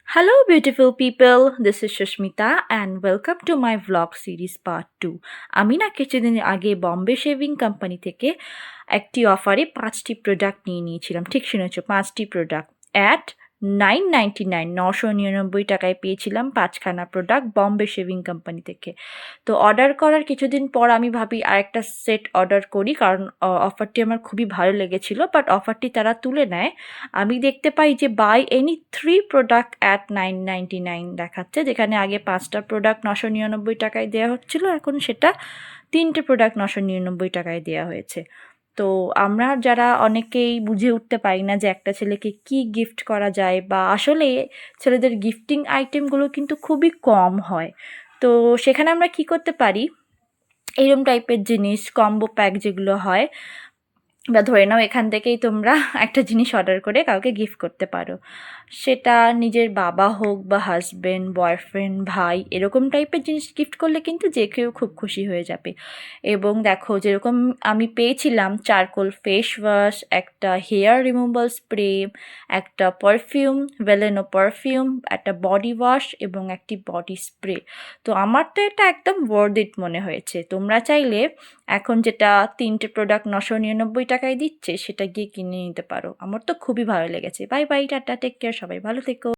Hello, beautiful people. This is Sushmita, and welcome to my vlog series part 2. আমি না কিছুদিন আগে Bombay shaving company থেকে একটি অফারে 5টি প্রোডাক্ট নিয়েছিলাম। ঠিক শুনেছো, 5টি প্রোডাক্ট অ্যাট 999 টাকায় পেয়েছিলাম 5খানা প্রোডাক্ট বম্বে শেভিং কোম্পানি থেকে। তো অর্ডার করার কিছুদিন পর আমি ভাবি আরেকটা সেট অর্ডার করি, কারণ অফারটি আমার খুবই ভালো লেগেছিল। বাট অফারটি তারা তুলে নেয়। আমি দেখতে পাই যে বাই এনি 3 প্রোডাক্ট অ্যাট 999 দেখাচ্ছে, যেখানে আগে 5টা প্রোডাক্ট 999 টাকায় দেওয়া হচ্ছিল, এখন সেটা 3টে প্রোডাক্ট 999 টাকায় দেওয়া হয়েছে। তো আমরা যারা অনেকেই বুঝে উঠতে পারি না যে একটা ছেলেকে কি গিফট করা যায়, বা আসলে ছেলেদের গিফটিং আইটেমগুলো কিন্তু খুবই কম হয়। তো সেখানে আমরা কি করতে পারি, এরম টাইপের জিনিস কম্বো প্যাক যেগুলো হয়, বা ধরে নাও এখান থেকেই তোমরা একটা জিনিস অর্ডার করে কাউকে গিফট করতে পারো। সেটা নিজের বাবা হোক বা হাজব্যান্ড, বয়ফ্রেন্ড, ভাই, এরকম টাইপের জিনিস গিফট করলে কিন্তু যে কেউ খুব খুশি হয়ে যাবে। এবং দেখো, যেরকম আমি পেয়েছিলাম চারকোল ফেস ওয়াশ, একটা হেয়ার রিমুভাল স্প্রে, একটা পারফিউম, ভেলেনো পারফিউম, একটা বডি ওয়াশ এবং একটি বডি স্প্রে। তো আমার তো এটা একদম ওয়ার্থ ইট মনে হয়েছে। তোমরা চাইলে এখন যেটা 3টে প্রোডাক্ট 999 টাকায় দিচ্ছে, সেটা গিয়ে কিনে নিতে পারো। আমার তো খুবই ভালো লেগেছে। Bye bye, tata, take care, সবাই ভালো থেকো।